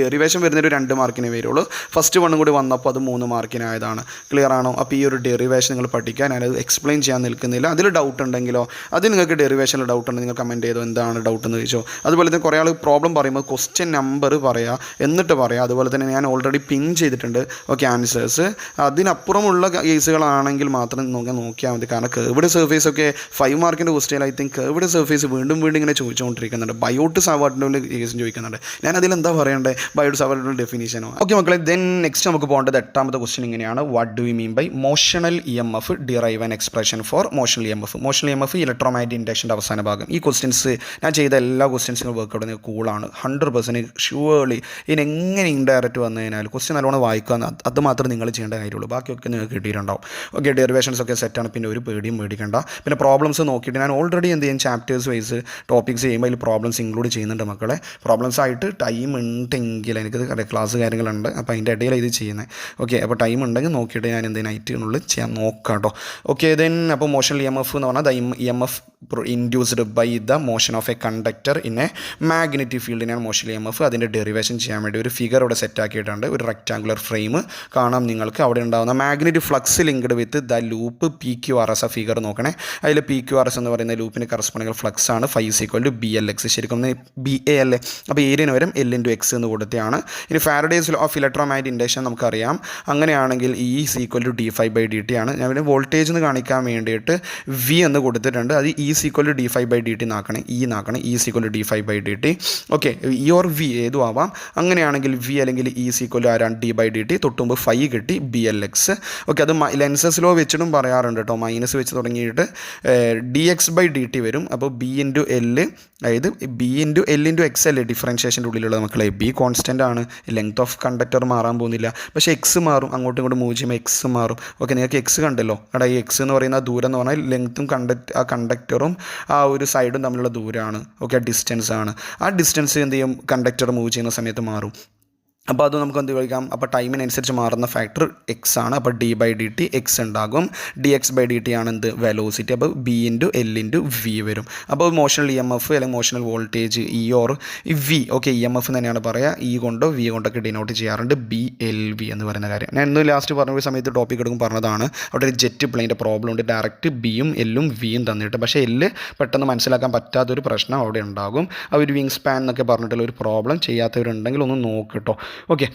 ഡെറിവേഷൻ വരുന്നൊരു 2 മാർക്കിനേ വരുള്ളൂ. ഫസ്റ്റ് 1 കൂടി വന്നപ്പോൾ അത് 3 മാർക്കിനായതാണ്. ക്ലിയർ ആണോ? അപ്പോൾ ഈ ഒരു ഡെറിവേഷൻ നിങ്ങൾ പഠിക്കാൻ, ഞാനത് എക്സ്പ്ലെയിൻ ചെയ്യാൻ നിൽക്കുന്നില്ല. അതിൽ ഡൗട്ട് ഉണ്ടെങ്കിലോ, അത് നിങ്ങൾക്ക് ഡെറിവേഷനിൽ ഡൗട്ട് ഉണ്ടെങ്കിൽ നിങ്ങൾ കമൻറ്റ് ചെയ്തോ, എന്താണ് ഡൗട്ട് എന്ന് ചോദിച്ചോ. അതുപോലെ തന്നെ കുറേ ആൾ പ്രോബ്ലം പറയുമ്പോൾ ക്വസ്റ്റ്യൻ നമ്പർ പറയുക, എന്നിട്ട് പറയുക. അതുപോലെ തന്നെ ഞാൻ ഓൾറെഡി പിൻ ചെയ്തിട്ടുണ്ട് ഓക്കെ ആൻസേഴ്സ്. അതിനപ്പുറമുള്ള കേസുകളാണെങ്കിൽ മാത്രം നോക്കിയാൽ മതി. കാരണം കേർവ്ഡ് സർഫേസ് ഒക്കെ 5 മാർക്കിൻ്റെ question, I think curved surface വീണ്ടും ഇങ്ങനെ ചോദിച്ചുകൊണ്ടിരിക്കുന്നുണ്ട്. ബയോട്ട് സാവാർഡിൻ്റെ കേസും ചോദിക്കുന്നുണ്ട്. ഞാൻ അതിലെന്താ പറയണ്ടേ, ബയോട്ട് സാവാർഡിൻ്റെ ഡെഫിനിഷനോ. ഓക്കെ മക്കളെ, ദെൻ നെക്സ്റ്റ് നമുക്ക് പോകേണ്ടത് 8ാമത്തെ ക്വസ്റ്റ്യൻ ഇങ്ങനെയാണ്. What do you mean by motional EMF? Derive an expression for motional EMF. Motional EMF electromagnetic ഇൻഡക്ഷൻ്റെ അവസാന ഭാഗം. ഈ ക്വസ്റ്റ്യൻസ് ഞാൻ ചെയ്ത എല്ലാ ക്വസ്റ്റ്യൻസിനും വർക്കൗട്ട് നിങ്ങൾക്ക് കൂളാണ്, 100% ഷുവർലി. ഇനി എങ്ങനെ ഇൻഡയറക്റ്റ് വന്നു കഴിഞ്ഞാൽ ക്വസ്റ്റ്യൻ നല്ലോണം വായിക്കുക, അത് മാത്രം നിങ്ങൾ ചെയ്യേണ്ട കാര്യമുള്ളൂ. ബാക്കിയൊക്കെ നിങ്ങൾക്ക് കിട്ടിയിട്ടുണ്ടാവും. ഓക്കെ, ഡെറിവേഷൻസ് ഒക്കെ സെറ്റാണ്, പിന്നെ ഒരു പേടിയും മേടിക്കേണ്ട. പിന്നെ പ്രോബ്ലംസ് നോക്കിയിട്ട് ഞാൻ ഓൾറെഡി എന്ത് ചെയ്യും, ചാപ്റ്റേഴ്സ് വൈസ് ടോപ്പിക്സ് ചെയ്യുമ്പോൾ അതിൽ പ്രോബ്ലംസ് ഇൻക്ലൂഡ് ചെയ്യുന്നുണ്ട് മക്കളെ. പ്രോബ്ലംസ് ആയിട്ട് ടൈം ഉണ്ടെങ്കിൽ, എനിക്ക് ക്ലാസ് കാര്യങ്ങളുണ്ട്, അപ്പോൾ അതിൻ്റെ ഇടയിൽ ഇത് ചെയ്യുന്നത്. ഓക്കെ, അപ്പോൾ ടൈം ഉണ്ടെങ്കിൽ നോക്കിയിട്ട് ഞാൻ എന്ത് നൈറ്റിനുള്ളിൽ ചെയ്യാൻ നോക്കാം കേട്ടോ. ഓക്കെ, ദെൻ അപ്പോൾ മോഷണൽ EMF എന്ന് പറഞ്ഞാൽ EMF induced by the motion of a conductor in a magnetic ഫീൽഡിനാണ് മോഷണൽ EMF. അതിൻ്റെ ഡെറിവേഷൻ ചെയ്യാൻ വേണ്ടി ഒരു ഫിഗർ ഇവിടെ സെറ്റ് ആക്കിയിട്ടുണ്ട്. ഒരു റെക്ടാങ്കുലർ ഫ്രെയിം കാണാം നിങ്ങൾക്ക്. അവിടെ ഉണ്ടാകുന്ന magnetic flux linked with the loop PQRS. ആ ഫിഗർ നോക്കണേ. അതിൽ PQRS എന്ന് പറയുന്ന ലൂപ്പിന് കറസ്പോണ്ടിങ് ഫ്ലക്സ് ആണ്. Φ = BLX. ശരിക്കും BA അല്ലേ, അപ്പോൾ ഏരിയന് വരും L/X എന്ന് കൊടുത്തതാണ്. ഇനി Faraday's law of electromagnetic induction നമുക്കറിയാം. അങ്ങനെയാണെങ്കിൽ E = dφ/dt ആണ്. ഞാൻ പിന്നെ വോൾട്ടേജ് എന്ന് കാണിക്കാൻ വേണ്ടിയിട്ട് V എന്ന് കൊടുത്തിട്ടുണ്ട്. അത് E = dφ/dt നാക്കണേ, E = dφ/dt. Okay, E or V ഏതും ആവാം. അങ്ങനെയാണെങ്കിൽ V അല്ലെങ്കിൽ E = d/dt, തൊട്ടുമ്പോൾ Φ കിട്ടി BLX. ഓക്കെ, അത് ലെൻസസ് ലോ വെച്ചിട്ടും പറയാറുണ്ട് കേട്ടോ. മൈനസ് വെച്ച് തുടങ്ങിയിട്ട് dx/dt വരും. അപ്പോൾ B × L, അതായത് B × L/X അല്ലേ ഡിഫറൻഷിയേഷൻ്റെ ഉള്ളിലുള്ള മക്കളെ. B കോൺസ്റ്റൻ്റ് ആണ്, ലെങ്ത് ഓഫ് കണ്ടക്ടർ മാറാൻ പോകുന്നില്ല, പക്ഷേ X മാറും. അങ്ങോട്ടും ഇങ്ങോട്ടും മൂവ് ചെയ്യുമ്പോൾ X മാറും. ഓക്കെ, നിങ്ങൾക്ക് X കണ്ടല്ലോ. അവിടെ ഈ X എന്ന് പറയുന്ന ദൂരം എന്ന് പറഞ്ഞാൽ ലെങ്ത്തും ആ കണ്ടക്ടറും ആ ഒരു സൈഡും തമ്മിലുള്ള ദൂരമാണ്. ഓക്കെ, ഡിസ്റ്റൻസ് ആണ്. ആ ഡിസ്റ്റൻസ് എന്ത് ചെയ്യും, കണ്ടക്ടർ മൂവ് ചെയ്യുന്ന സമയത്ത് മാറും. അപ്പോൾ അത് നമുക്ക് എന്ത് വിളിക്കാം, അപ്പോൾ ടൈമിനനുസരിച്ച് മാറുന്ന ഫാക്ടർ X ആണ്. അപ്പോൾ d/dt X ഉണ്ടാകും. dx/dt ആണ് എന്ത്, വെലോസിറ്റി. അപ്പോൾ B × L/V വരും. അപ്പോൾ മോഷണൽ EMF അല്ലെങ്കിൽ motional voltage E or V, okay EMF തന്നെയാണ് പറയുക. E കൊണ്ടോ V കൊണ്ടൊക്കെ ഡിനോട്ട് ചെയ്യാറുണ്ട്. BLV എന്ന് പറയുന്ന കാര്യം ഞാൻ ഇന്ന് ലാസ്റ്റ് പറഞ്ഞ സമയത്ത് ടോപ്പിക് എടുക്കും പറഞ്ഞതാണ്. അവിടെ ഒരു ജെറ്റ് പ്ലെയിൻ്റെ പ്രോബ്ലം ഉണ്ട്. ഡയറക്റ്റ് Bയും Lഉം Vയും തന്നിട്ട്, പക്ഷേ L പെട്ടെന്ന് മനസ്സിലാക്കാൻ പറ്റാത്തൊരു പ്രശ്നം അവിടെ ഉണ്ടാകും. ആ ഒരു വിങ് സ്പാൻ എന്നൊക്കെ പറഞ്ഞിട്ടുള്ള ഒരു പ്രോബ്ലം ചെയ്യാത്തവരുണ്ടെങ്കിൽ ഒന്ന് നോക്കിട്ടോ. Okay,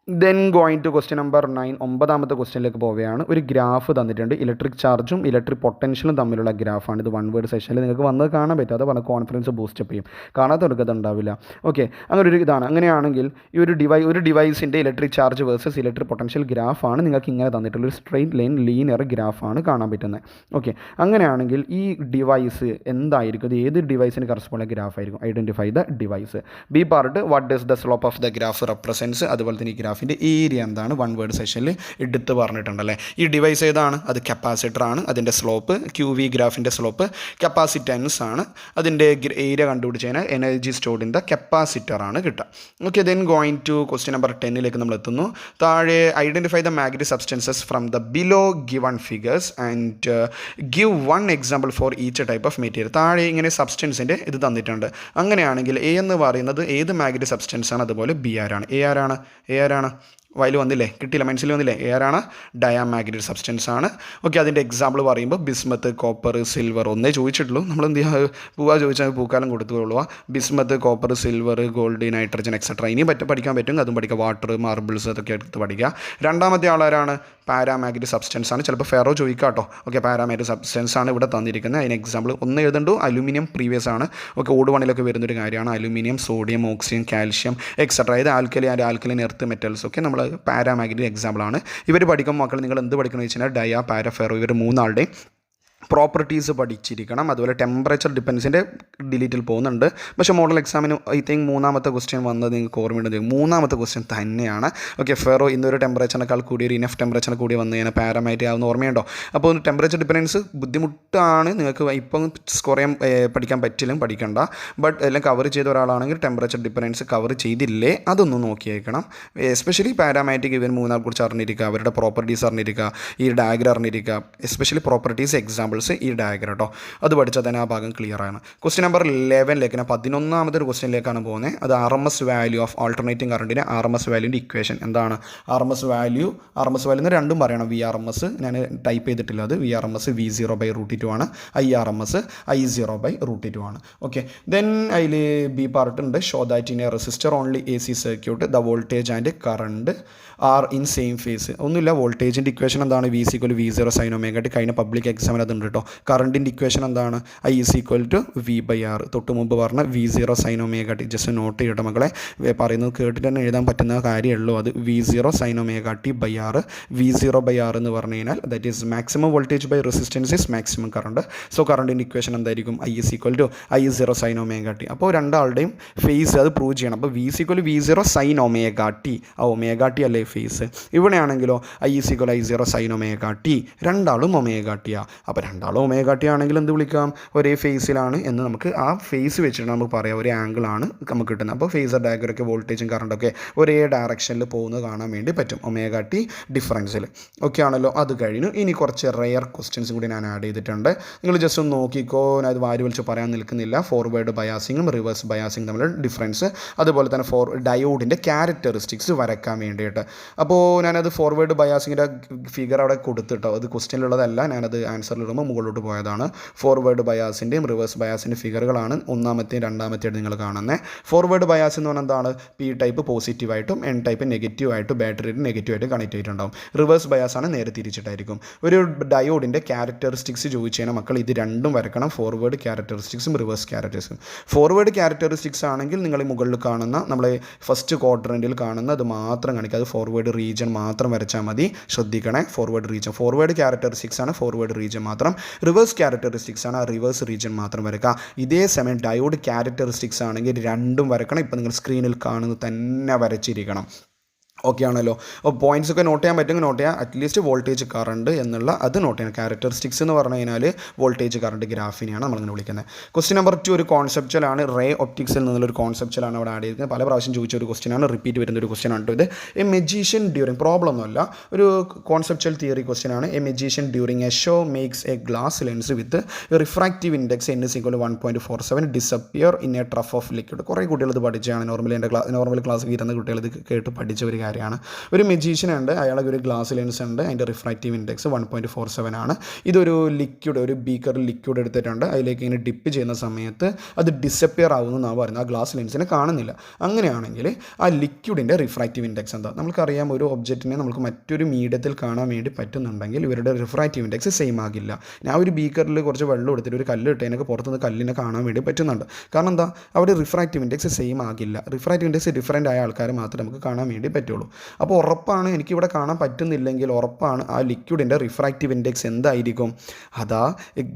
then going to question number 9, 9ാമത്തെ ക്വസ്റ്റ്യനിലേക്ക് പോവുകയാണ്. ഒരു ഗ്രാഫ് തന്നിട്ടുണ്ട്. ഇലക്ട്രിക് ചാർജും ഇലക്ട്രിക് പൊട്ടൻഷ്യലും തമ്മിലുള്ള ഗ്രാഫാണ്. ഇത് 1 വേർഡ് സെഷനിൽ നിങ്ങൾക്ക് വന്നത് കാണാൻ പറ്റും. അത് പറഞ്ഞ കോൺഫിഡൻസ് ബൂസ്റ്റപ്പ് ചെയ്യും. കാണാത്തവർക്ക് അത് ഉണ്ടാവില്ല. ഓക്കെ, അങ്ങനെ ഒരു ഇതാണ്. അങ്ങനെയാണെങ്കിൽ ഈ ഒരു ഡിവൈസിൻ്റെ electric charge versus electric potential ഗ്രാഫാണ് നിങ്ങൾക്ക് ഇങ്ങനെ തന്നിട്ടുള്ള ഒരു സ്ട്രെയിറ്റ് ലൈൻ ലീനിയർ ഗ്രാഫാണ് കാണാൻ പറ്റുന്നത്. ഓക്കെ, അങ്ങനെയാണെങ്കിൽ ഈ ഡിവൈസ് എന്തായിരിക്കും? ഇത് ഏത് ഡിവൈസിന് കറസ്പോണ്ട ഗ്രാഫ് ആയിരിക്കും? Identify the device. B part, what does the slope of the graph represents. അതുപോലെ തന്നെ ഈ ഗ്രാഫിൻ്റെ ഏരിയ എന്താണ് 1 വേർഡ് സെഷനിൽ എടുത്ത് പറഞ്ഞിട്ടുണ്ടല്ലേ. ഈ ഡിവൈസ് ഏതാണ്? അത് കപ്പാസിറ്റർ ആണ്. അതിൻ്റെ സ്ലോപ്പ് QV ഗ്രാഫിൻ്റെ സ്ലോപ്പ് കപ്പാസിറ്റൻസ് ആണ്. അതിൻ്റെ ഏരിയ കണ്ടുപിടിച്ച് കഴിഞ്ഞാൽ energy stored in the capacitor ആണ് കിട്ടുക. Okay, then going to question number 10ലേക്ക് നമ്മൾ എത്തുന്നു. താഴെ identify the magnetic substances from the below given figures and give 1 example for each type of material. താഴെ ഇങ്ങനെ സബ്സ്റ്റൻസിൻ്റെ ഇത് തന്നിട്ടുണ്ട്. അങ്ങനെയാണെങ്കിൽ എ എന്ന് പറയുന്നത് ഏത് മാഗ്നറ്റിക് സബ്സ്റ്റൻസ് ആണ്? അതുപോലെ ബി ആരാണ്? എ ആരാണ്? വയൽ വന്നില്ലേ? കിട്ടിയില്ല, മനസ്സിൽ വന്നില്ലേ? എയറാണ് ഡയാമാഗ്നറ്റിക് സബ്സ്റ്റൻസ് ആണ്. ഓക്കെ, അതിൻ്റെ എക്സാമ്പിൾ പറയുമ്പോൾ ബിസ്മത്ത്, കോപ്പർ, സിൽവർ ഒന്നേ ചോദിച്ചിട്ടുള്ളൂ. നമ്മൾ എന്ത് ചെയ്യുക? പൂവാ ചോദിച്ചാൽ പൂക്കാലം കൊടുത്തുകൊള്ളുക. Bismuth, copper, silver, gold, nitrogen etcetera. ഇനിയും പഠിക്കാൻ പറ്റും, അതും പഠിക്കുക. വാട്ടർ, മാർബിൾസ് അതൊക്കെ എടുത്ത് പഠിക്കുക. രണ്ടാമത്തെ ആളാരാണ്? പാരാമാഗ്നറ്റിക് സബ്സ്റ്റൻസ് ആണ്. ചിലപ്പോൾ ഫെറോ ചോദിക്കാം കേട്ടോ. ഓക്കെ, പാരാമാഗ്നറ്റിക് സബ്സ്റ്റൻസ് ആണ് ഇവിടെ തന്നിരിക്കുന്നത്. അതിന് എക്സാമ്പിൾ ഒന്ന് എഴുതണ്ടു. അലുമിനിയം പ്രീവിയസ് ആണ്. ഓക്കെ, ഓട് 1 വരുന്നൊരു കാര്യമാണ്. Aluminium, sodium, oxygen, calcium etcetera. ഇത് ആൽക്കലൈൻ എർത്ത് മെറ്റൽസ് ഒക്കെ നമ്മൾ പാരാമാഗ്നറ്റിക് എക്സാമ്പിളാണ്. ഇവർ പഠിക്കുമ്പോൾ മക്കൾ നിങ്ങൾ എന്ത് പഠിക്കണമെന്ന് വെച്ച് കഴിഞ്ഞാൽ ഡയ, പാര, ഫെറോ ഇവർ മൂന്നാളുടെയും പ്രോപ്പർട്ടീസ് പഠിച്ചിരിക്കണം. അതുപോലെ ടെമ്പറേച്ചർ ഡിപ്പെൻസിൻ്റെ ഡിലീറ്റിൽ പോകുന്നുണ്ട്. പക്ഷേ മോഡൽ എക്സാമിന് ഐ തിങ്ക് 3ാമത്തെ ക്വസ്റ്റ്യൻ വന്നത് നിങ്ങൾക്ക് ഓർമ്മയുണ്ട്. 3ാമത്തെ ക്വസ്റ്റ്യൻ തന്നെയാണ്. ഓക്കെ, ഫെറോ ഇന്നൊരു ടെമ്പറേച്ചറിനേക്കാൾ കൂടി ഒരു ഇനഫ് ടെമ്പറേച്ചറിന് കൂടി വന്നു കഴിഞ്ഞാൽ പാരാമാഗ്നറ്റിക് ആവുന്ന ഓർമ്മയുണ്ടോ? അപ്പോൾ ടെമ്പറേച്ചർ ഡിപ്പെൻഡൻസ് ബുദ്ധിമുട്ടാണ്. നിങ്ങൾക്ക് ഇപ്പം കുറേ പഠിക്കാൻ പറ്റില്ല, പഠിക്കണ്ട. ബട്ട് എല്ലാം കവർ ചെയ്ത ഒരാളാണെങ്കിൽ ടെമ്പറേച്ചർ ഡിപ്പെൻഡൻസ് കവർ ചെയ്തില്ലേ അതൊന്ന് നോക്കിയേക്കണം. എസ്പെഷ്യലി പാരാമാഗ്നറ്റിക് ഇവർ മൂന്നാളെ കുറിച്ച് അറിഞ്ഞിരിക്കുക, അവരുടെ പ്രോപ്പർട്ടീസ് അറിഞ്ഞിരിക്കുക, ഈ ഡയഗ്രം അറിഞ്ഞിരിക്കുക. എസ്പെഷ്യലി പ്രോപ്പർട്ടീസ് എക്സാമ്പിൾസ് ഈ ഡയഗ്രം കേട്ടോ. അത് പഠിച്ചാൽ തന്നെ ആ ഭാഗം ക്ലിയർ ആണ്. ക്വസ്റ്റ്യൻ നമ്പർ 11ലേക്ക് 11ാമത്തെ ഒരു ക്വസ്റ്റ്യനിലേക്കാണ് പോകുന്നത്. അത് RMS വാല്യൂ ഓഫ് ആൾട്ടർനേറ്റിംഗ് കറണ്ടിൻ്റെ RMS വാല്യൂൻ്റെ ഇക്വേഷൻ എന്താണ്? RMS വാല്യൂ എന്ന് രണ്ടും പറയണം. VRMS ഞാൻ ടൈപ്പ് ചെയ്തിട്ടില്ല. അത് VRMS V0/√2 ആണ്. IRMS I0/√2 ആണ്. ഓക്കെ, ദെൻ അതിൽ ബി പാർട്ട് ഉണ്ട്. Show that in a resistor only AC circuit the voltage and current are in same phase. ഒന്നുമില്ല, വോൾട്ടേജിൻ്റെ ഇക്വേഷൻ എന്താണ്? V V0 sin ω t. കഴിഞ്ഞ പബ്ലിക് എക്സാമിന് അതുണ്ട് കേട്ടോ. കറണ്ടിൻ്റെ ഇക്വേഷൻ എന്താണ്? I V/R. തൊട്ട് മുമ്പ് പറഞ്ഞ V0 sin ω t. Just not ചെയ്യട്ടെ മക്കളെ, പറയുന്നത് കേട്ടിട്ട് തന്നെ എഴുതാൻ പറ്റുന്ന കാര്യമുള്ളൂ. അത് V0 sin ω/t/R. V0/R എന്ന് പറഞ്ഞു കഴിഞ്ഞാൽ that is maximum voltage by resistance is maximum current. So കറണ്ടിൻ്റെ ഇക്വേഷൻ എന്തായിരിക്കും? I0 sin ω t. അപ്പോൾ രണ്ടാളുടെയും ഫേസ് അത് പ്രൂവ് ചെയ്യണം. അപ്പോൾ V0 sin ω t. ആ ω t അല്ലേ ഫേസ്? ഇവിടെയാണെങ്കിലോ I0 sin ω t. രണ്ടാളും ω t. അപ്പോൾ രണ്ടാളും ω t ആണെങ്കിൽ എന്ത് വിളിക്കാം? ഒരേ ഫേസിലാണ് എന്ന് നമുക്ക് ആ ഫേസ് വെച്ചിട്ട് നമുക്ക് പറയാം. ഒരേ ആംഗിളാണ് നമുക്ക് കിട്ടുന്നത്. അപ്പോൾ ഫേസർ ഡയഗ്രമൊക്കെ വോൾട്ടേജും കറണ്ടൊക്കെ ഒരേ ഡയറക്ഷനിൽ പോകുന്നത് കാണാൻ വേണ്ടി പറ്റും ω t ഡിഫറൻസിൽ. ഓക്കെ ആണല്ലോ. അത് കഴിഞ്ഞു. ഇനി കുറച്ച് റെയർ ക്വസ്റ്റ്യൻസ് കൂടി ഞാൻ ആഡ് ചെയ്തിട്ടുണ്ട്. നിങ്ങൾ ജസ്റ്റ് ഒന്ന് നോക്കിക്കോ. ഞാൻ അത് വാരി വലിച്ച് പറയാൻ നിൽക്കുന്നില്ല. ഫോർവേഡ് ബയാസിങ്ങും റിവേഴ്സ് ബയാസിങ്ങും തമ്മിലുള്ള ഡിഫറൻസ്, അതുപോലെ തന്നെ ഡയോഡിൻ്റെ ക്യാരക്ടറിസ്റ്റിക്സ് വരയ്ക്കാൻ വേണ്ടിയിട്ട്. അപ്പോൾ ഞാനത് ഫോർവേഡ് ബയാസിങ്ങിൻ്റെ ഫിഗർ അവിടെ കൊടുത്തിട്ടോ. അത് ക്വസ്റ്റ്യനിലുള്ളതല്ല, ഞാനത് ആൻസറിലിടുമ്പോൾ മുകളിലോട്ട് പോയതാണ്. ഫോർവേഡ് ബയാസിൻ്റെയും റിവേഴ്സ് ബയാസിൻ്റെ ഫിഗറുകളാണ് ഒന്നാമത്തെയും രണ്ടാമത്തെയും നിങ്ങൾ കാണുന്നത്. ഫോർവേഡ് ബയാസ് എന്ന് പറഞ്ഞാൽ എന്താണ്? P ടൈപ്പ് പോസിറ്റീവായിട്ടും N ടൈപ്പ് നെഗറ്റീവായിട്ടും ബാറ്ററിയിൽ നെഗറ്റീവായിട്ട് കണക്ട് ചെയ്തിട്ടുണ്ടാവും. റിവേഴ്സ് ബയാസ് ആണ് നേരെ തിരിച്ചിട്ടായിരിക്കും. ഒരു ഡയോഡിൻ്റെ ക്യാരക്ടറിസ്റ്റിക്സ് ചോദിച്ചു കഴിഞ്ഞാൽ മക്കൾ ഇത് രണ്ടും വരക്കണം. ഫോർവേഡ് ക്യാരക്ടറിസ്റ്റിക്സും റിവേഴ്സ് ക്യാരക്ടറിസ്റ്റിക്സും. ഫോർവേഡ് ക്യാരക്ടറിസ്റ്റിക്സ് ആണെങ്കിൽ നിങ്ങൾ മുകളിൽ കാണുന്ന നമ്മളെ ഫസ്റ്റ് ക്വാഡ്രൻറ്റിൽ കാണുന്ന അത് മാത്രം കാണിക്കുക. അത് ഫോർവേഡ് റീജിയൻ മാത്രം വരച്ചാൽ മതി. ശ്രദ്ധിക്കണേ, ഫോർവേഡ് റീജിയൻ. ഫോർവേഡ് ക്യാരക്ടറിസ്റ്റിക്സ് ആണ് ഫോർവേഡ് റീജിയൻ മാത്രം. റിവേഴ്സ് ക്യാരക്ടറിസ്റ്റിക്സ് ആണ് റിവേഴ്സ് റീജിയൻ മാത്രം വരക്കുക. ഇതേ സമയം ഡയോഡ് ക്യാരക്ടറിസ്റ്റിക്സ് ആണെങ്കിൽ രണ്ടും വരക്കണം. ഇപ്പോൾ നിങ്ങൾ സ്ക്രീനിൽ കാണുന്നത് തന്നെ വരച്ചിരിക്കണം. ഓക്കെ ആണല്ലോ. അപ്പോൾ പോയിൻറ്റ്സ് ഒക്കെ നോട്ട് ചെയ്യാൻ പറ്റുമെങ്കിൽ നോട്ട് ചെയ്യാം. അറ്റ്ലീസ്റ്റ് വോൾട്ടേജ് കറണ്ട് എന്നുള്ള അത് നോട്ട് ചെയ്യണം. ക്യാരക്ടറിസ്റ്റിക്സ് എന്ന് പറഞ്ഞു കഴിഞ്ഞാൽ വോൾട്ടേജ് കറണ്ട് ഗ്രാഫിനെയാണ് നമ്മളിങ്ങനെ വിളിക്കുന്നത്. ക്വസ്റ്റ്യൻ നമ്പർ 2 ഒരു കോൺസെപ്റ്റലാണ്. റേ ഒപ്റ്റിക്സിൽ നിന്നുള്ളൊരു കോൺസെപ്റ്റലാണ് അവിടെ ആഡ് ചെയ്തിരിക്കുന്നത്. പല പ്രാവശ്യം ചോദിച്ച ഒരു ക്വസ്റ്റ്യനാണ്, റിപ്പീറ്റ് വരുന്ന ഒരു ക്വസ്റ്റ്യൻ ആണ് ഇത്. എ മെജീഷ്യൻ ഡ്യൂറിങ്, പ്രോബ്ലം ഒന്നുമല്ല, ഒരു കോൺസെപ്ച്വൽ തിയറി ക്വസ്റ്റ്യൻ ആണ്. A magician during A show makes A glass lens with refractive index N=1.47 disappear in A trough of liquid. കുറേ കുട്ടികൾ ഇത് പഠിച്ചാണ്. നോർമലി ക്ലാസ് ഇരുന്ന കുട്ടികൾ ഇത് കേട്ട് പഠിച്ച ഒരു കാര്യം. കാര്യമാണ്. ഒരു മെജീഷ്യനുണ്ട്, അയാൾക്ക് ഒരു ഗ്ലാസ് ലെൻസ് ഉണ്ട്, അതിൻ്റെ റിഫ്രാക്റ്റീവ് ഇൻഡെക്സ് 1.47 ആണ്. ഇതൊരു ലിക്വിഡ്, ഒരു ബീക്കറിൽ ലിക്വിഡ് എടുത്തിട്ടുണ്ട്, അതിലേക്ക് ഇങ്ങനെ ഡിപ്പ് ചെയ്യുന്ന സമയത്ത് അത് ഡിസപ്പിയർ ആവുന്നു എന്നാണ് പറയുന്നത്. ആ ഗ്ലാസ് ലെൻസിനെ കാണുന്നില്ല. അങ്ങനെയാണെങ്കിൽ ആ ലിക്വിഡിൻ്റെ റിഫ്രാക്റ്റീവ് ഇൻഡെക്സ് എന്താ? നമുക്കറിയാം, ഒരു ഒബ്ജക്റ്റിനെ നമുക്ക് മറ്റൊരു മീഡിയത്തിൽ കാണാൻ വേണ്ടി പറ്റുന്നുണ്ടെങ്കിൽ ഇവരുടെ റിഫ്രാക്റ്റീവ് ഇൻഡെക്സ് സെയിം ആകില്ല. ഞാൻ ഒരു ബീക്കറിൽ കുറച്ച് വെള്ളം എടുത്തിട്ട് ഒരു കല്ല് ഇട്ടതിനൊക്കെ പുറത്തുനിന്ന് കല്ലിനെ കാണാൻ വേണ്ടി പറ്റുന്നുണ്ട്. കാരണം എന്താ? അവിടെ റിഫ്രാക്റ്റീവ് ഇൻഡെക്സ് സെയിം ആകില്ല. റിഫ്രാക്റ്റീവ് ഇൻഡെക്സ് ഡിഫറൻ്റ് ആയ ആൾക്കാർ മാത്രമേ നമുക്ക് കാണാൻ വേണ്ടി പറ്റുള്ളൂ. അപ്പോൾ ഉറപ്പാണ്, എനിക്കിവിടെ കാണാൻ പറ്റുന്നില്ലെങ്കിൽ ഉറപ്പാണ് ആ ലിക്വിഡിൻ്റെ റിഫ്രാക്റ്റീവ് ഇൻഡെക്സ് എന്തായിരിക്കും? അതാ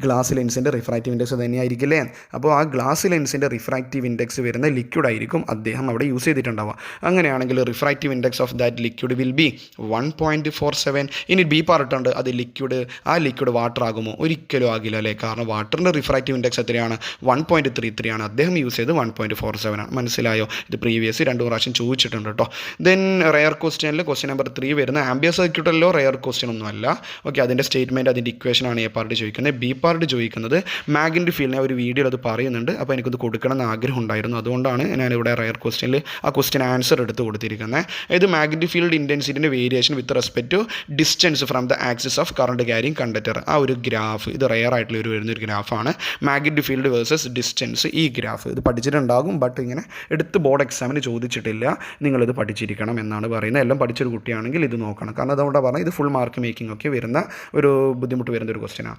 ഗ്ലാസ് ലെൻസിൻ്റെ റിഫ്രാക്റ്റീവ് ഇൻഡെക്സ് തന്നെയായിരിക്കില്ലേ? അപ്പോൾ ആ ഗ്ലാസ് ലെൻസിൻ്റെ റിഫ്രാക്റ്റീവ് ഇൻഡെക്സ് വരുന്ന ലിക്വിഡ് ആയിരിക്കും അദ്ദേഹം അവിടെ യൂസ് ചെയ്തിട്ടുണ്ടാവുക. അങ്ങനെയാണെങ്കിൽ refractive index of that liquid will be 1.47. ഇനി ബി പാർട്ടുണ്ട്, അത് ലിക്വിഡ്, ആ ലിക്വിഡ് വാട്ടർ ആകുമോ? ഒരിക്കലും ആകില്ല അല്ലേ? കാരണം വാട്ടറിൻ്റെ റിഫ്രാക്റ്റീവ് ഇൻഡെക്സ് എത്രയാണ്? 1.33 ആണ്. അദ്ദേഹം യൂസ് ചെയ്ത് 1.47 ആണ്. മനസ്സിലായോ? ഇത് പ്രീവിയസ് 2 പ്രാവശ്യം ചോദിച്ചിട്ടുണ്ട് കേട്ടോ. ദെൻ റെയർ ക്വസ്റ്റ്യനിൽ ക്വസ്റ്റ്യൻ നമ്പർ 3 വരുന്ന ആംബിയർ സർക്യൂട്ടല്ലോ റെയർ ക്വസ്റ്റ്യൻ ഒന്നും അല്ല. ഓക്കെ, അതിൻ്റെ സ്റ്റേറ്റ്മെൻറ്റ്, അതിൻ്റെ ഇക്വേഷനാണ് എ പാർട്ട് ചോദിക്കുന്നത്. ബി പാർട്ട് ചോദിക്കുന്നത് മാഗ്നറ്റിക് ഫീൽഡിനെ ഒരു വീഡിയോയിൽ അത് പറയുന്നുണ്ട്. അപ്പോൾ എനിക്കത് കൊടുക്കണം എന്ന് ആഗ്രഹം ഉണ്ടായിരുന്നു. അതുകൊണ്ടാണ് ഞാനിവിടെ റെയർ ക്വസ്റ്റ്യനിൽ ആ ക്വസ്റ്റ്യൻ ആൻസർ എടുത്ത് കൊടുത്തിരിക്കുന്നത്. ഇത് മാഗ്നറ്റിക് ഫീൽഡ് ഇൻറ്റൻസിറ്റിൻ്റെ variation with respect to distance from the axis of current carrying conductor. ആ ഒരു ഗ്രാഫ്, ഇത് റെയർ ആയിട്ടുള്ള വരുന്നൊരു ഗ്രാഫാണ്. Magnetic field versus distance. ഈ ഗ്രാഫ് ഇത് പഠിച്ചിട്ടുണ്ടാകും, ബട്ട് ഇങ്ങനെ എടുത്ത് ബോർഡ് എക്സാമിന് ചോദിച്ചിട്ടില്ല. നിങ്ങളിത് പഠിച്ചിരിക്കണം എന്നാണ് പറയുന്നത്. എല്ലാം പഠിച്ചൊരു കുട്ടിയാണെങ്കിൽ ഇത് നോക്കണം. കാരണം അതുകൊണ്ടാണ് പറഞ്ഞത് ഇത് ഫുൾ മാർക്ക് മേക്കിംഗ് ഒക്കെ വരുന്ന ഒരു ബുദ്ധിമുട്ട് വരുന്ന ഒരു ക്വസ്റ്റ്യനാണ്.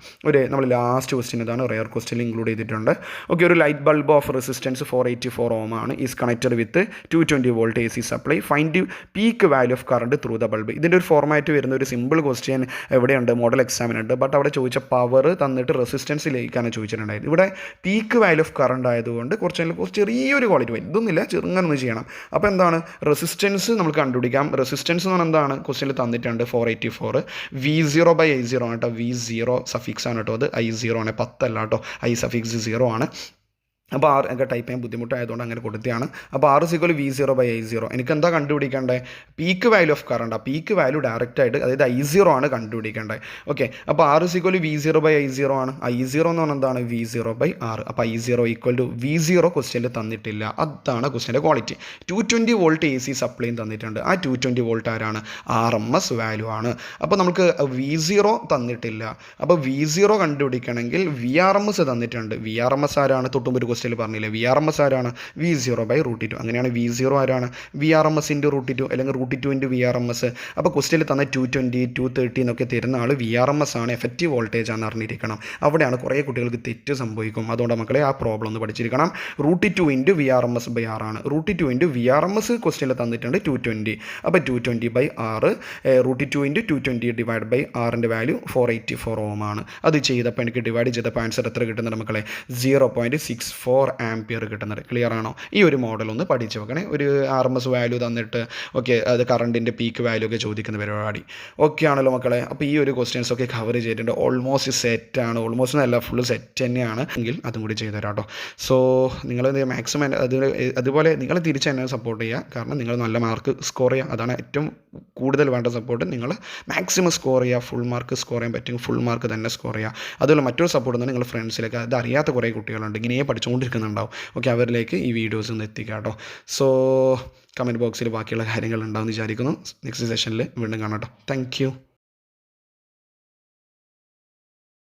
നമ്മൾ ലാസ്റ്റ് ക്വസ്റ്റ്യൻ ഇതാണ്, റെയർ ക്വസ്റ്റ്യനിൽ ഇൻക്ലൂഡ് ചെയ്തിട്ടുണ്ട്. ഓക്കെ, ഒരു light bulb of resistance 484 ohm ആണ്, is connected with 220 volt AC supply. Find peak value of current through the bulb. ഇതിൻ്റെ ഒരു ഫോർമാറ്റ് വരുന്ന ഒരു സിമ്പിൾ ക്വസ്റ്റ്യൻ എവിടെയുണ്ട്? മോഡൽ എക്സാമിനുണ്ട്. ബട്ട് അവിടെ ചോദിച്ച പവർ തന്നിട്ട് റെസിസ്റ്റൻസിലേക്കാണ് ചോദിച്ചിട്ടുണ്ടായത്. ഇവിടെ പീക്ക് വാല്യൂ ഓഫ് കറണ്ട് ആയതുകൊണ്ട് കുറച്ച് ചെറിയൊരു ക്വാളിറ്റി വരും, ഇതൊന്നുമില്ല, ചെറുങ്ങനെ ചെയ്യണം. അപ്പോൾ എന്താണ്? റെസിസ്റ്റൻസ് നമ്മൾ കണ്ടുപിടിക്കാം. റെസിസ്റ്റൻസ് എന്ന് പറഞ്ഞാൽ എന്താണ്? ക്വസ്റ്റ്യനിൽ തന്നിട്ടുണ്ട് 484. V0/I0 ആണ് കേട്ടോ. V0 സഫിക്സ് ആണ് കേട്ടോ. അത് I0 ആണ്, 10 അല്ല കേട്ടോ. I സഫിക്സ് 0 ആണ്. അപ്പോൾ ആർ ഒക്കെ ടൈപ്പ് ചെയ്യാൻ ബുദ്ധിമുട്ടായതുകൊണ്ട് അങ്ങനെ കൊടുത്തതാണ്. അപ്പോൾ R = V0/I0. എനിക്ക് എന്താ കണ്ടുപിടിക്കേണ്ടത്? Peak value of current. ആ പീക്ക് വാല്യൂ ഡയറക്റ്റായിട്ട്, അതായത് I0 ആണ് കണ്ടുപിടിക്കേണ്ടത്. ഓക്കെ, അപ്പോൾ R = V0/I0 ആണ്. I0 എന്ന് പറഞ്ഞാൽ എന്താണ്? V0/R. അപ്പോൾ I0 = V0 ക്വസ്റ്റ്യനിൽ തന്നിട്ടില്ല. അതാണ് ക്വസ്റ്റ്യൻ്റെ ക്വാളിറ്റി. 220 volt AC സപ്ലൈയും തന്നിട്ടുണ്ട്. ആ 220 volt ആരാണ്? RMS വാല്യൂ ആണ്. അപ്പോൾ നമുക്ക് V0 തന്നിട്ടില്ല. അപ്പോൾ V0 കണ്ടുപിടിക്കണമെങ്കിൽ VRMS തന്നിട്ടുണ്ട്. VRMS ആരാണ്? തൊട്ടുമ്പോൾ ഒരു ക്വസ്റ്റ്യനിൽ പറഞ്ഞില്ലേ, VRMS ആരാണ്? V0/√2. അങ്ങനെയാണ് V0 ആരാണ്? VRMS × √2 അല്ലെങ്കിൽ √2 × VRMS. അപ്പോൾ ക്വസ്റ്റ്യനിൽ തന്ന 220, 230 എന്നൊക്കെ തരുന്ന ആൾ VRMS ആണ്, എഫക്റ്റീവ് വോൾട്ടേജ് ആണെന്ന് അറിഞ്ഞിരിക്കണം. അവിടെയാണ് കുറേ കുട്ടികൾക്ക് തെറ്റ് സംഭവിക്കും. അതുകൊണ്ട് മക്കളെ ആ പ്രോബ്ലം ഒന്ന് പഠിച്ചിരിക്കണം. √2 × VRMS/R ആണ്. √2 × VRMS ക്വസ്റ്റ്യനിൽ തന്നിട്ടുണ്ട് 220. അപ്പോൾ 220/R, √2 × 220 /R വാല്യൂ 484 ohm ആണ്. അത് ചെയ്തപ്പോൾ എനിക്ക് ഡിവൈഡ് ചെയ്തപ്പോൾ ആൻസർ എത്ര കിട്ടുന്നുണ്ട് മക്കളെ? 0.64 ആംപിയർ കിട്ടുന്നത്. ക്ലിയർ ആണോ? ഈ ഒരു മോഡൽ ഒന്ന് പഠിച്ചു വെക്കണേ. ഒരു RMS വാല്യൂ തന്നിട്ട് ഓക്കെ, അത് കറണ്ടിൻ്റെ പീക്ക് വാല്യൂ ഒക്കെ ചോദിക്കുന്ന പരിപാടി. ഓക്കെ ആണല്ലോ മക്കളെ? അപ്പോൾ ഈ ഒരു ക്വസ്റ്റ്യൻസ് ഒക്കെ കവർ ചെയ്തിട്ടുണ്ട്. ഓൾമോസ്റ്റ് സെറ്റാണ്. ഓൾമോസ്റ്റ് നല്ല ഫുൾ സെറ്റ് തന്നെയാണ്. എങ്കിൽ അതും കൂടി ചെയ്തു തരാം കേട്ടോ. സോ നിങ്ങൾ മാക്സിമം അതുപോലെ നിങ്ങൾ തിരിച്ച് എന്നെ സപ്പോർട്ട് ചെയ്യുക. കാരണം നിങ്ങൾ നല്ല മാർക്ക് സ്കോർ ചെയ്യുക, അതാണ് ഏറ്റവും കൂടുതൽ വേണ്ട സപ്പോർട്ട്. നിങ്ങൾ മാക്സിമം സ്കോർ ചെയ്യുക. ഫുൾ മാർക്ക് സ്കോർ ചെയ്യാൻ പറ്റും, ഫുൾ മാർക്ക് തന്നെ സ്കോർ ചെയ്യുക. അതുപോലെ മറ്റൊരു സപ്പോർട്ട് എന്ന് നിങ്ങൾ ഫ്രണ്ട്സിലേക്ക്, അത് അറിയാത്ത കുറേ കുട്ടികളുണ്ട്, ഇങ്ങനെ പഠിച്ചുകൊണ്ടിരിക്കുന്നുണ്ടാവും. ഓക്കെ, അവരിലേക്ക് ഈ വീഡിയോസ് ഒന്ന് എത്തിക്കാം കേട്ടോ. സോ കമൻറ്റ് ബോക്സിൽ ബാക്കിയുള്ള കാര്യങ്ങൾ ഉണ്ടാവുമെന്ന് വിചാരിക്കുന്നു. നെക്സ്റ്റ് സെഷനിൽ വീണ്ടും കാണാം കേട്ടോ. Thank you.